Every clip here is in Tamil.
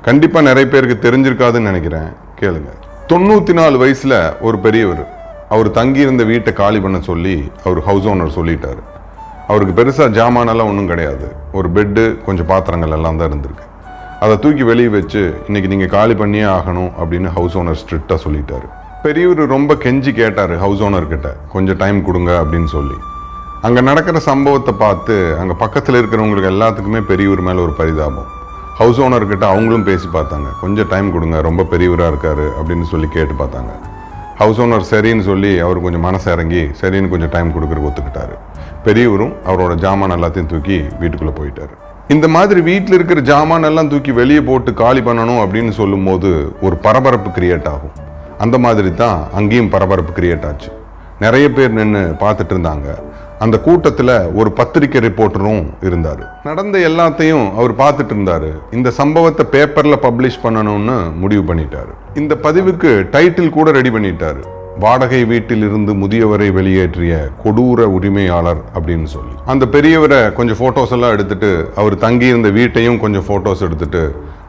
கண்டிப்பா நிறைய பேருக்கு தெரிஞ்சிருக்காதுன்னு நினைக்கிறேன். கேளுங்க. 94 வயசுல ஒரு பெரியவர் அவர் தங்கி இருந்த வீட்டை காலி பண்ண சொல்லி அவர் ஹவுஸ் ஓனர் சொல்லிட்டாரு. அவருக்கு பெருசா ஜாமானெல்லாம் ஒன்றும் கிடையாது. ஒரு பெட்டு, கொஞ்சம் பாத்திரங்கள் எல்லாம் தான் இருந்திருக்கு. அதை தூக்கி வெளியே வச்சு இன்னைக்கு நீங்க காலி பண்ணியே ஆகணும் அப்படின்னு ஹவுஸ் ஓனர் ஸ்ட்ரிக்டா சொல்லிட்டாரு. பெரியவர் ரொம்ப கெஞ்சி கேட்டாரு ஹவுஸ் ஓனர் கிட்ட, கொஞ்சம் டைம் கொடுங்க அப்படின்னு சொல்லி. அங்க நடக்கிற சம்பவத்தை பார்த்து அங்க பக்கத்துல இருக்கிறவங்களுக்கு எல்லாத்துக்குமே பெரியவர் மேல ஒரு பரிதாபம். ஹவுஸ் ஓனர் கிட்ட அவங்களும் பேசி பார்த்தாங்க, கொஞ்சம் டைம் கொடுங்க, ரொம்ப பெரியவராக இருக்காரு அப்படின்னு சொல்லி கேட்டு பார்த்தாங்க. ஹவுஸ் ஓனர் சரின்னு சொல்லி அவர் கொஞ்சம் மனசு இறங்கி சரின்னு கொஞ்சம் டைம் கொடுக்குறக்கு ஒத்துக்கிட்டாரு. பெரியவரும் அவரோட ஜாமான் எல்லாத்தையும் தூக்கி வீட்டுக்குள்ளே போயிட்டாரு. இந்த மாதிரி வீட்டில் இருக்கிற ஜாமான் எல்லாம் தூக்கி வெளியே போட்டு காலி பண்ணணும் அப்படின்னு சொல்லும் போது ஒரு பரபரப்பு கிரியேட் ஆகும். அந்த மாதிரி தான் அங்கேயும் பரபரப்பு கிரியேட் ஆச்சு. நிறைய பேர் நின்று பார்த்துட்டு இருந்தாங்க. அந்த கூட்டத்தில் ஒரு பத்திரிக்கை ரிப்போர்ட்டரும் இருந்தார். நடந்த எல்லாத்தையும் அவர் பார்த்துட்டு இருந்தாரு. இந்த சம்பவத்தை பேப்பர்ல பப்ளிஷ் பண்ணணும்னு முடிவு பண்ணிட்டாரு. இந்த பதிவுக்கு டைட்டில் கூட ரெடி பண்ணிட்டாரு, வாடகை வீட்டில் இருந்து முதியவரை வெளியேற்றிய கொடூர உரிமையாளர் அப்படின்னு சொல்லி. அந்த பெரியவரை கொஞ்சம் போட்டோஸ் எல்லாம் எடுத்துட்டு, அவர் தங்கி இருந்த வீட்டையும் கொஞ்சம் போட்டோஸ் எடுத்துட்டு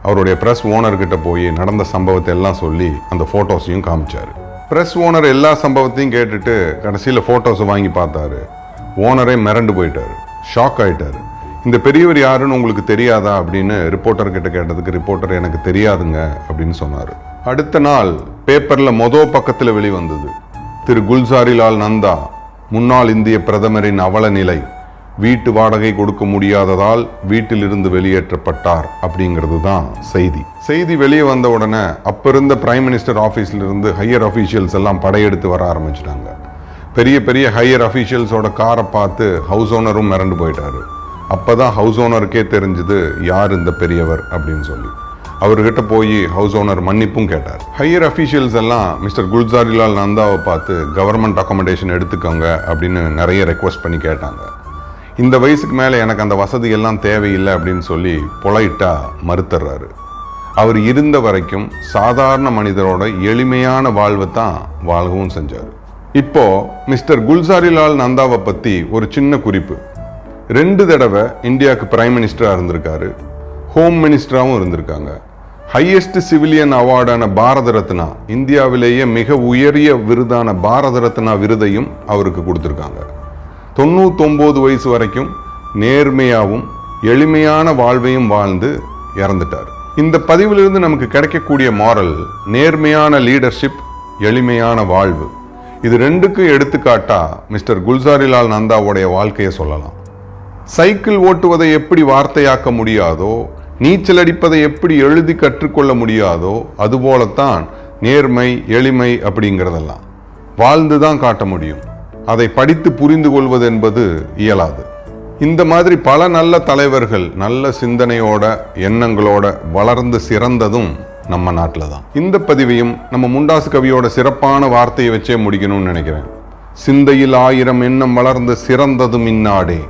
அவருடைய பிரஸ் ஓனர்கிட்ட போய் நடந்த சம்பவத்தை எல்லாம் சொல்லி அந்த போட்டோஸையும் காமிச்சாரு. பிரஸ் ஓனர் எல்லா சம்பவத்தையும் கேட்டுட்டு கடைசியில் போட்டோஸை வாங்கி பார்த்தாரு. ஓனரே மிரண்டு போயிட்டாரு, ஷாக் ஆயிட்டாரு. இந்த பெரியவர் யாருன்னு உங்களுக்கு தெரியாதா அப்படின்னு ரிப்போர்ட்டர் கிட்ட கேட்டதுக்கு ரிப்போர்ட்டர் எனக்கு தெரியாதுங்க அப்படின்னு சொன்னாரு. அடுத்த நாள் பேப்பர்ல பக்கத்துல வெளிவந்தது, திரு குல்சாரிலால் நந்தா முன்னாள் இந்திய பிரதமரின் அவல நிலை, வீட்டு வாடகை கொடுக்க முடியாததால் வீட்டிலிருந்து வெளியேற்றப்பட்டார் அப்படிங்கிறது தான் செய்தி வெளியே வந்த உடனே அப்ப இருந்த பிரைம் மினிஸ்டர் ஆபீஸ்ல இருந்து ஹையர் அபிஷியல்ஸ் எல்லாம் படையெடுத்து வர ஆரம்பிச்சிட்டாங்க. பெரிய பெரிய ஹையர் அஃபீஷியல்ஸோட காரை பார்த்து ஹவுஸ் ஓனரும் மிரண்டு போயிட்டாரு. அப்பதான் ஹவுஸ் ஓனருக்கே தெரிஞ்சது யார் இந்த பெரியவர் அப்படின்னு சொல்லி. அவர்கிட்ட போய் ஹவுஸ் ஓனர் மன்னிப்பும் கேட்டார். ஹையர் அஃபீஷியல்ஸ் எல்லாம் மிஸ்டர் குல்சாரிலால் நந்தாவை பார்த்து கவர்மெண்ட் அகாமடேஷன் எடுத்துக்கோங்க அப்படின்னு நிறைய ரெக்வஸ்ட் பண்ணி கேட்டாங்க. இந்த வயசுக்கு மேலே எனக்கு அந்த வசதி எல்லாம் தேவையில்லை அப்படின்னு சொல்லி பொலைட்டா மறுத்துறாரு. அவர் இருந்த வரைக்கும் சாதாரண மனிதரோட எளிமையான வாழ்வை தான் வாழவும் செஞ்சார். இப்போ மிஸ்டர் குல்சாரிலால் நந்தாவை பத்தி ஒரு சின்ன குறிப்பு. 2 தடவை இந்தியாவுக்கு பிரைம் மினிஸ்டரா இருந்திருக்காரு, ஹோம் மினிஸ்டராகவும் இருந்திருக்காங்க. ஹையஸ்ட் சிவிலியன் அவார்டான பாரத ரத்னா, இந்தியாவிலேயே மிக உயரிய விருதான பாரத ரத்னா விருதையும் அவருக்கு கொடுத்துருக்காங்க. 99 வயசு வரைக்கும் நேர்மையாகவும் எளிமையான வாழ்வையும் வாழ்ந்து இறந்துட்டார். இந்த பதிவிலிருந்து நமக்கு கிடைக்கக்கூடிய மாரல், நேர்மையான லீடர்ஷிப், எளிமையான வாழ்வு. இது 2க்கும் எடுத்துக்காட்டா மிஸ்டர் குல்சாரிலால் நந்தாவுடைய வாழ்க்கையை சொல்லலாம். சைக்கிள் ஓட்டுவதை எப்படி வார்த்தையாக்க முடியாதோ, நீச்சல் அடிப்பதை எப்படி எழுதி கற்றுக்கொள்ள முடியாதோ, அதுபோலத்தான் நேர்மை, எளிமை அப்படிங்கிறதெல்லாம் வாழ்ந்துதான் காட்ட முடியும். அதை படித்து புரிந்து கொள்வது என்பது இயலாது. இந்த மாதிரி பல நல்ல தலைவர்கள் நல்ல சிந்தனையோட எண்ணங்களோட வளர்ந்து சிறந்ததும் நம்ம நாட்டில் தான். இந்த பதிவையும் நம்ம முண்டாசு கவியோட சிறப்பான வார்த்தையை வச்சே முடிக்கணும்னு நினைக்கிறேன். சிந்தையில் 1000 எண்ணம் வளர்ந்து சிறந்ததும் இந்நாடே.